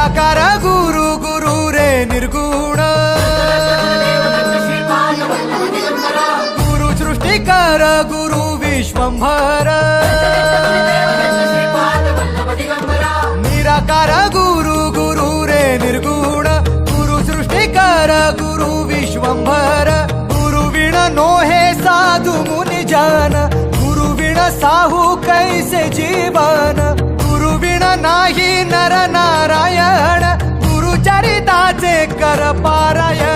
निराकार गुरु गुरु रे निर्गुण गुरु सृष्टिकर गुरु विश्वंभर निराकार गुरु गुरु रे निर्गुण गुरु सृष्टिकर गुरु विश्वंभर गुरु विण नोहे साधु मुनि जन गुरु विण साहू कैसे जीवन गुरु विण नाही नर नारायण गुरु चरिताचे कर पारायण